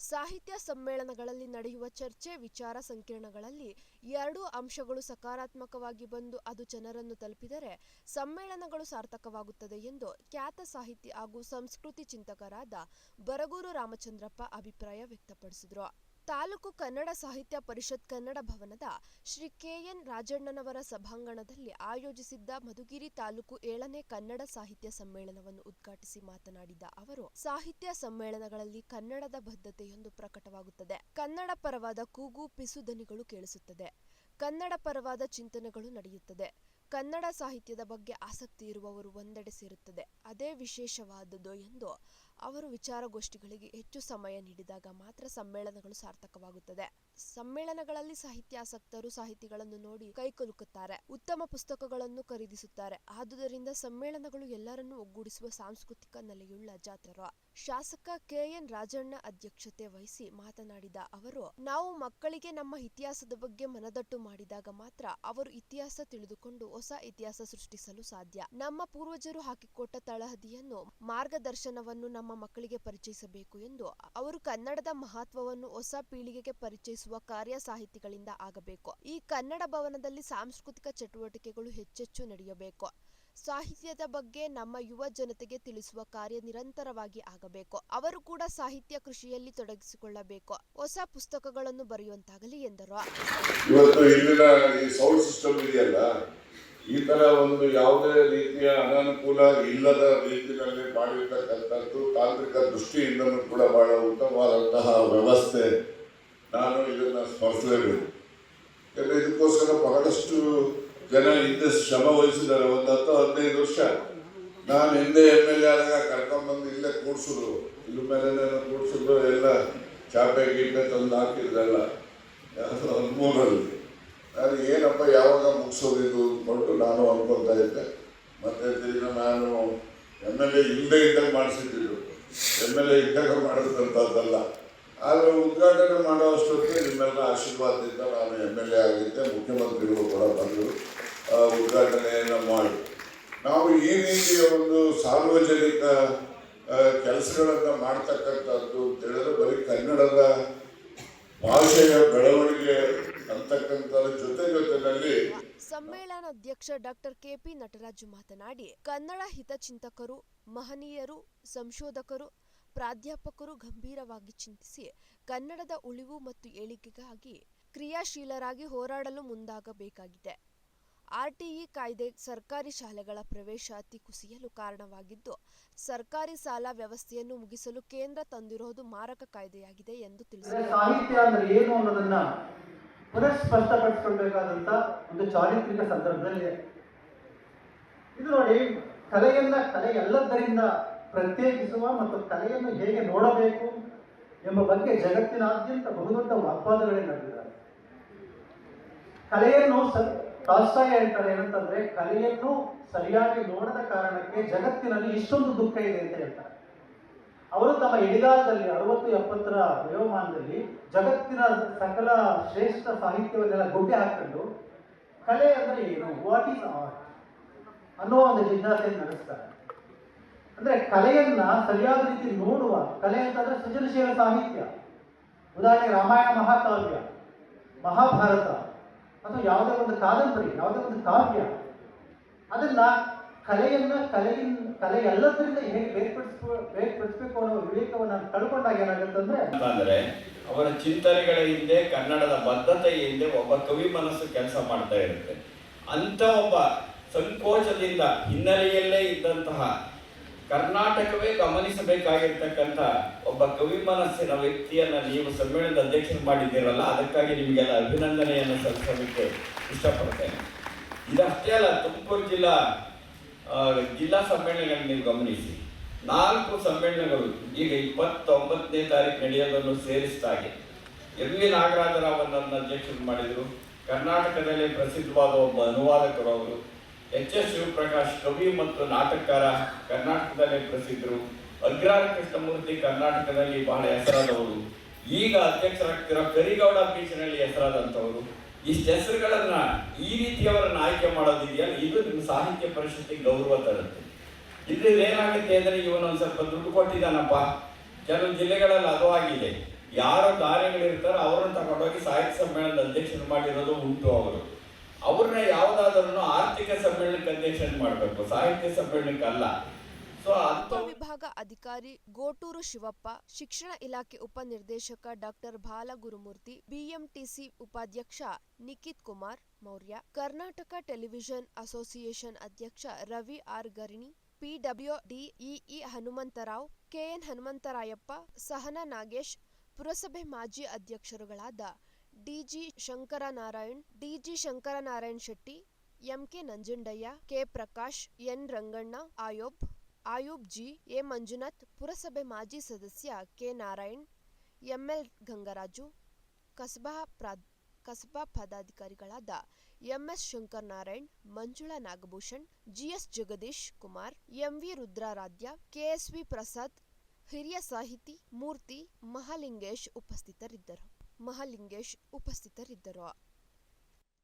ಸಾಹಿತ್ಯ ಸಮ್ಮೇಳನಗಳಲ್ಲಿ ನಡೆಯುವ ಚರ್ಚೆ, ವಿಚಾರ ಸಂಕಿರಣಗಳಲ್ಲಿ ಎರಡೂ ಅಂಶಗಳು ಸಕಾರಾತ್ಮಕವಾಗಿ ಬಂದು ಅದು ಜನರನ್ನು ತಲುಪಿದರೆ ಸಮ್ಮೇಳನಗಳು ಸಾರ್ಥಕವಾಗುತ್ತದೆ ಎಂದು ಖ್ಯಾತ ಸಾಹಿತಿ ಹಾಗೂ ಸಂಸ್ಕೃತಿ ಚಿಂತಕರಾದ ಬರಗೂರು ರಾಮಚಂದ್ರಪ್ಪ ಅಭಿಪ್ರಾಯ ವ್ಯಕ್ತಪಡಿಸಿದರು. ತಾಲೂಕು ಕನ್ನಡ ಸಾಹಿತ್ಯ ಪರಿಷತ್ ಕನ್ನಡ ಭವನದ ಶ್ರೀ ಕೆ.ಎನ್. ರಾಜಣ್ಣನವರ ಸಭಾಂಗಣದಲ್ಲಿ ಆಯೋಜಿಸಿದ್ದ ಮಧುಗಿರಿ ತಾಲೂಕು 7ನೇ ಕನ್ನಡ ಸಾಹಿತ್ಯ ಸಮ್ಮೇಳನವನ್ನು ಉದ್ಘಾಟಿಸಿ ಮಾತನಾಡಿದ ಅವರು, ಸಾಹಿತ್ಯ ಸಮ್ಮೇಳನಗಳಲ್ಲಿ ಕನ್ನಡದ ಬದ್ಧತೆಯೊಂದು ಪ್ರಕಟವಾಗುತ್ತದೆ. ಕನ್ನಡ ಪರವಾದ ಕೂಗು, ಪಿಸು ದನಿಗಳು ಕೇಳಿಸುತ್ತದೆ. ಕನ್ನಡ ಪರವಾದ ಚಿಂತನೆಗಳು ನಡೆಯುತ್ತದೆ. ಕನ್ನಡ ಸಾಹಿತ್ಯದ ಬಗ್ಗೆ ಆಸಕ್ತಿ ಇರುವವರು ಒಂದೆಡೆ ಸೇರುತ್ತದೆ. ಅದೇ ವಿಶೇಷವಾದುದು ಎಂದು ಅವರು ವಿಚಾರಗೋಷ್ಠಿಗಳಿಗೆ ಹೆಚ್ಚು ಸಮಯ ನೀಡಿದಾಗ ಮಾತ್ರ ಸಮ್ಮೇಳನಗಳು ಸಾರ್ಥಕವಾಗುತ್ತದೆ. ಸಮ್ಮೇಳನಗಳಲ್ಲಿ ಸಾಹಿತ್ಯಾಸಕ್ತರು ಸಾಹಿತಿಗಳನ್ನು ನೋಡಿ ಕೈಕುಲುಕುತ್ತಾರೆ, ಉತ್ತಮ ಪುಸ್ತಕಗಳನ್ನು ಖರೀದಿಸುತ್ತಾರೆ. ಆದುದರಿಂದ ಸಮ್ಮೇಳನಗಳು ಎಲ್ಲರನ್ನೂ ಒಗ್ಗೂಡಿಸುವ ಸಾಂಸ್ಕೃತಿಕ ನೆಲೆಯುಳ್ಳ ಜಾತ್ರೆ. ಶಾಸಕ ಕೆ.ಎನ್. ರಾಜಣ್ಣ ಅಧ್ಯಕ್ಷತೆ ವಹಿಸಿ ಮಾತನಾಡಿದ ಅವರು, ನಾವು ಮಕ್ಕಳಿಗೆ ನಮ್ಮ ಇತಿಹಾಸದ ಬಗ್ಗೆ ಮನದಟ್ಟು ಮಾಡಿದಾಗ ಮಾತ್ರ ಅವರು ಇತಿಹಾಸ ತಿಳಿದುಕೊಂಡು ಹೊಸ ಇತಿಹಾಸ ಸೃಷ್ಟಿಸಲು ಸಾಧ್ಯ. ನಮ್ಮ ಪೂರ್ವಜರು ಹಾಕಿಕೊಟ್ಟ ತಳಹದಿಯನ್ನು, ಮಾರ್ಗದರ್ಶನವನ್ನು ನಮ್ಮ ಮಕ್ಕಳಿಗೆ ಪರಿಚಯಿಸಬೇಕು ಎಂದು ಅವರು ಕನ್ನಡದ ಮಹತ್ವವನ್ನು ಹೊಸ ಪೀಳಿಗೆಗೆ ಪರಿಚಯಿಸುವ ಕಾರ್ಯ ಸಾಹಿತಿಗಳಿಂದ ಆಗಬೇಕು. ಈ ಕನ್ನಡ ಭವನದಲ್ಲಿ ಸಾಂಸ್ಕೃತಿಕ ಚಟುವಟಿಕೆಗಳು ಹೆಚ್ಚೆಚ್ಚು ನಡೆಯಬೇಕು. ಸಾಹಿತ್ಯದ ಬಗ್ಗೆ ನಮ್ಮ ಯುವ ಜನತೆಗೆ ತಿಳಿಸುವ ಕಾರ್ಯ ನಿರಂತರವಾಗಿ ಆಗಬೇಕು. ಅವರು ಕೂಡ ಸಾಹಿತ್ಯ ಕೃಷಿಯಲ್ಲಿ ತೊಡಗಿಸಿಕೊಳ್ಳಬೇಕು. ಹೊಸ ಪುಸ್ತಕಗಳನ್ನು ಬರೆಯುವಂತಾಗಲಿ ಎಂದರು. ಇವತ್ತು ಇಲ್ಲಿನ ಈ ಸೌಂಡ್ ಸಿಸ್ಟಮ್ ಇದೆಯಲ್ಲ, ಈ ತರ ಒಂದು ಯಾವುದೇ ರೀತಿಯ ಅನಾನುಕೂಲ ಇಲ್ಲದ ರೀತಿಯಲ್ಲಿ ಮಾಡಿರ್ತಕ್ಕಂಥದ್ದು ತಾಂತ್ರಿಕ ದೃಷ್ಟಿಯಿಂದಲೂ ಕೂಡ ಬಹಳ ಉತ್ತಮವಾದಂತಹ ವ್ಯವಸ್ಥೆ. ನಾನು ಇದನ್ನು ಸ್ಮರಿಸಲೇಬೇಕು. ಇದಕ್ಕೋಸ್ಕರ ಬಹಳಷ್ಟು ಜನ ಹಿಂದೆ ಶ್ರಮ ವಹಿಸಿದ್ದಾರೆ. ಒಂದು 10-15 ವರ್ಷ ನಾನು ಹಿಂದೆ MLA ಆದಾಗ ಕರ್ಕೊಂಡ್ಬಂದು ಇಲ್ಲೇ ಕೂಡ್ಸಿದ್ರು, ಇದ್ರ ಮೇಲೆ ಕೂಡ್ಸಿದ್ರು, ಎಲ್ಲ ಚಾಪೆ ಗೀಪೆ ತಂದು ಹಾಕಿದ್ರಲ್ಲ 13ರಲ್ಲಿ. ನಾನು ಏನಪ್ಪ ಯಾವಾಗ ಮುಗಿಸೋದಿದು ಅಂದ್ಕೊಂಡು ನಾನು ಅನ್ಕೊಳ್ತಾ ಇದ್ದೆ. ಮತ್ತೆ ತಿರ್ಗಿ ನಾನು MLA ಇಲ್ಲದೆ ಇದ್ದಾಗ ಮಾಡಿಸಿದ್ದು, MLA ಇದ್ದಾಗ ಮಾಡಿದಂಥದ್ದಲ್ಲ. ಆದರೆ ಉದ್ಘಾಟನೆ ಮಾಡೋ ಅಷ್ಟೊತ್ತಿಗೆ ನಿಮ್ಮೆಲ್ಲ ಆಶೀರ್ವಾದದಿಂದ ನಾನು MLA ಆಗಿದ್ದೆ. ಮುಖ್ಯಮಂತ್ರಿಗಳು ಕೂಡ ಬಂದರು, ಉದ್ಘಾಟನೆಯನ್ನು ಮಾಡಿ ನಾವು ಈ ರೀತಿಯ ಒಂದು ಸಾರ್ವಜನಿಕ ಕೆಲಸಗಳನ್ನು ಮಾಡ್ತಕ್ಕಂಥದ್ದು ಅಂತ ಹೇಳಿದ್ರೆ ಬರೀ ಕನ್ನಡದ ಭಾಷೆಯ ಬೆಳವಣಿಗೆ ಅಂತಕ್ಕಂಥದ್ರ ಜೊತೆನಲ್ಲಿ. ಸಮ್ಮೇಳನಾಧ್ಯಕ್ಷ ಡಾಕ್ಟರ್ ಕೆ.ಪಿ. ನಟರಾಜು ಮಾತನಾಡಿ, ಕನ್ನಡ ಹಿತಚಿಂತಕರು, ಮಹನೀಯರು, ಸಂಶೋಧಕರು, ಪ್ರಾಧ್ಯಾಪಕರು ಗಂಭೀರವಾಗಿ ಚಿಂತಿಸಿ ಕನ್ನಡದ ಉಳಿವು ಮತ್ತು ಏಳಿಗೆಗಾಗಿ ಕ್ರಿಯಾಶೀಲರಾಗಿ ಹೋರಾಡಲು ಮುಂದಾಗಬೇಕಾಗಿದೆ. RTE ಕಾಯ್ದೆ ಸರ್ಕಾರಿ ಶಾಲೆಗಳ ಪ್ರವೇಶಾತಿ ಕುಸಿಯಲು ಕಾರಣವಾಗಿದ್ದು, ಸರ್ಕಾರಿ ಸಾಲ ವ್ಯವಸ್ಥೆಯನ್ನು ಮುಗಿಸಲು ಕೇಂದ್ರ ತಂದಿರುವುದು ಮಾರಕ ಕಾಯ್ದೆಯಾಗಿದೆ ಎಂದು ತಿಳಿಸಿದರು. ಸಾಹಿತ್ಯ ಅಂದ್ರೆ ಏನು ಅನ್ನೋದನ್ನ ಪುನಃ ಸ್ಪಷ್ಟಪಡಿಸಿಕೊಳ್ಳಬೇಕಾದಂತ ಒಂದು ಚಾರಿತ್ರಿಕ ಸಂದರ್ಭದಲ್ಲಿ ಇದು ನೋಡಿ, ಕಲೆ ಎಲ್ಲದರಿಂದ ಪ್ರತ್ಯೇಕಿಸುವ ಮತ್ತು ಕಲೆಯನ್ನು ಹೇಗೆ ನೋಡಬೇಕು ಎಂಬ ಬಗ್ಗೆ ಜಗತ್ತಿನಾದ್ಯಂತ ಬಹುದೊಡ್ಡ ವಾಗ್ವಾದಗಳೇ ನಡೆದಿದ್ದಾರೆ. ಕಲೆಯನ್ನು ಟಾಲ್ಸ್ಟಾಯ್ ಹೇಳ್ತಾರೆ ಏನಂತಂದ್ರೆ, ಕಲೆಯನ್ನು ಸರಿಯಾಗಿ ನೋಡದ ಕಾರಣಕ್ಕೆ ಜಗತ್ತಿನಲ್ಲಿ ಇಷ್ಟೊಂದು ದುಃಖ ಇದೆ ಅಂತ ಹೇಳ್ತಾರೆ. ಅವರು ತಮ್ಮ ಇಡಿಗಾಲದಲ್ಲಿ 60-70ರ ವಯೋಮಾನದಲ್ಲಿ ಜಗತ್ತಿನ ಸಕಲ ಶ್ರೇಷ್ಠ ಸಾಹಿತ್ಯವನ್ನೆಲ್ಲ ಗುಡ್ಡೆ ಹಾಕೊಂಡು ಕಲೆ ಅಂದ್ರೆ ಏನು, ವಾಟ್ ಈಸ್ ಆರ್ಟ್ ಅನ್ನೋ ಒಂದು ಜಿಜ್ಞಾಸೆಯನ್ನು ನಡೆಸ್ತಾರೆ. ಅಂದ್ರೆ ಕಲೆಯನ್ನ ಸರಿಯಾದ ರೀತಿ ನೋಡುವ, ಕಲೆ ಅಂತಂದ್ರೆ ಸೃಜನಶೀಲ ಸಾಹಿತ್ಯ. ಉದಾಹರಣೆಗೆ ರಾಮಾಯಣ ಮಹಾಕಾವ್ಯ, ಮಹಾಭಾರತ ಅಥವಾ ಯಾವುದೇ ಒಂದು ಕಾದಂಬರಿ, ಯಾವುದೇ ಒಂದು ಕಾವ್ಯ, ಅದನ್ನ ಕಲೆ ಎಲ್ಲದರಿಂದ ಹೇಗೆ ಬೇರ್ಪಡಿಸಬೇಕು ಅನ್ನೋ ವಿವೇಕವನ್ನು ಕಳ್ಕೊಂಡಾಗ ಏನಾಗುತ್ತಂದ್ರೆ, ಅವರ ಚಿಂತನೆಗಳ ಹಿಂದೆ, ಕನ್ನಡದ ಬದ್ಧತೆ ಹಿಂದೆ ಒಬ್ಬ ಕವಿ ಮನಸ್ಸು ಕೆಲಸ ಮಾಡ್ತಾ ಇರುತ್ತೆ. ಅಂತ ಒಬ್ಬ ಸಂಕೋಚದಿಂದ ಹಿನ್ನೆಲೆಯಲ್ಲೇ ಇದ್ದಂತಹ, ಕರ್ನಾಟಕವೇ ಗಮನಿಸಬೇಕಾಗಿರ್ತಕ್ಕಂಥ ಒಬ್ಬ ಕವಿ ಮನಸ್ಸಿನ ವ್ಯಕ್ತಿಯನ್ನ ನೀವು ಸಮ್ಮೇಳನದ ಅಧ್ಯಕ್ಷರು ಮಾಡಿದ್ದೀರಲ್ಲ, ಅದಕ್ಕಾಗಿ ನಿಮಗೆಲ್ಲ ಅಭಿನಂದನೆಯನ್ನು ಸಲ್ಲಿಸಲಿಕ್ಕೆ ಇಷ್ಟಪಡ್ತೇನೆ. ಇದಷ್ಟೇ ಅಲ್ಲ, ತುಮಕೂರು ಜಿಲ್ಲಾ ಸಮ್ಮೇಳನಗಳನ್ನು ನೀವು ಗಮನಿಸಿ, 4 ಸಮ್ಮೇಳನಗಳು ಈಗ 29ನೇ ತಾರೀಕು ನಡೆಯೋದನ್ನು ಸೇರಿಸಿದಾಗೆ ಎಂ.ವಿ. ನಾಗರಾಜರಾವ್ ಅಧ್ಯಕ್ಷರು ಮಾಡಿದರು. ಕರ್ನಾಟಕದಲ್ಲಿ ಪ್ರಸಿದ್ಧವಾದ ಒಬ್ಬ ಅನುವಾದಕರು ಅವರು. H.S. ಶಿವಪ್ರಕಾಶ್ ಕವಿ ಮತ್ತು ನಾಟಕಕಾರ, ಕರ್ನಾಟಕದಲ್ಲಿ ಪ್ರಸಿದ್ಧರು. ಅಗ್ರಾರ ಕೃಷ್ಣಮೂರ್ತಿ ಕರ್ನಾಟಕದಲ್ಲಿ ಬಹಳ ಹೆಸರಾದವರು. ಈಗ ಅಧ್ಯಕ್ಷರಾಗ್ತಿರೋ ಕರಿಗೌಡ ಬೀಚ್ನಲ್ಲಿ ಹೆಸರಾದಂಥವರು. ಇಷ್ಟು ಹೆಸರುಗಳನ್ನ, ಈ ರೀತಿಯವರನ್ನ ಆಯ್ಕೆ ಮಾಡೋದಿದೆಯಲ್ಲ, ಇದು ನಿಮ್ಮ ಸಾಹಿತ್ಯ ಪರಿಷತ್ತಿಗೆ ಗೌರವ ತರುತ್ತೆ. ಇದ್ರಲ್ಲಿ ಏನಾಗುತ್ತೆ ಅಂದರೆ, ಇವನೊಂದು ಸ್ವಲ್ಪ ದುಡ್ಡು ಕೊಟ್ಟಿದ್ದಾನಪ್ಪ, ಕೆಲವು ಜಿಲ್ಲೆಗಳಲ್ಲಿ ಅದು ಆಗಿದೆ. ಯಾರು ದಾನಿಗಳಿರ್ತಾರೋ ಅವ್ರನ್ನ ತಗೊಂಡೋಗಿ ಸಾಹಿತ್ಯ ಸಮ್ಮೇಳನದ ಅಧ್ಯಕ್ಷರು ಮಾಡಿರೋದು ಉಂಟು. ಅವ್ರನ್ನ ಯಾವುದಾದ್ರೂ ಆರ್ಥಿಕ ಸಮ್ಮೇಳನಕ್ಕೆ ಅಧ್ಯಕ್ಷರು ಮಾಡಬೇಕು, ಸಾಹಿತ್ಯ ಸಮ್ಮೇಳನಕ್ಕೆ ಅಲ್ಲ. ವಿಭಾಗ ಅಧಿಕಾರಿ ಗೋಟೂರು ಶಿವಪ್ಪ, ಶಿಕ್ಷಣ ಇಲಾಖೆ ಉಪನಿರ್ದೇಶಕ ಡಾಕ್ಟರ್ ಬಾಲಗುರುಮೂರ್ತಿ, ಬಿಎಂಟಿಸಿ ಉಪಾಧ್ಯಕ್ಷ ನಿಖಿತ್ ಕುಮಾರ್ ಮೌರ್ಯ, ಕರ್ನಾಟಕ ಟೆಲಿವಿಷನ್ ಅಸೋಸಿಯೇಷನ್ ಅಧ್ಯಕ್ಷ Ravi R Garini, PWDEE Hanumantharao, KN Hanumantharayappa, Sahana Nagesh, ಪುರಸಭೆ ಮಾಜಿ ಅಧ್ಯಕ್ಷರುಗಳಾದ DG Shankaranarayan Shetty, MK Nanjundaiah, K Prakash, N Ranganna, Ayub G, A Manjunath, ಪುರಸಭೆ ಮಾಜಿ ಸದಸ್ಯ ಕೆ ನಾರಾಯಣ್, ಎಂಎಲ್ ಗಂಗರಾಜು, ಕಸಬಾ ಪದಾಧಿಕಾರಿಗಳಾದ MS Shankar Narayan, Manjula Nagabhushan, GS Jagadish Kumar, MV Rudraradhya, KSV Prasad, ಹಿರಿಯ ಸಾಹಿತಿ ಮೂರ್ತಿ ಮಹಾಲಿಂಗೇಶ್ ಉಪಸ್ಥಿತರಿದ್ದರು.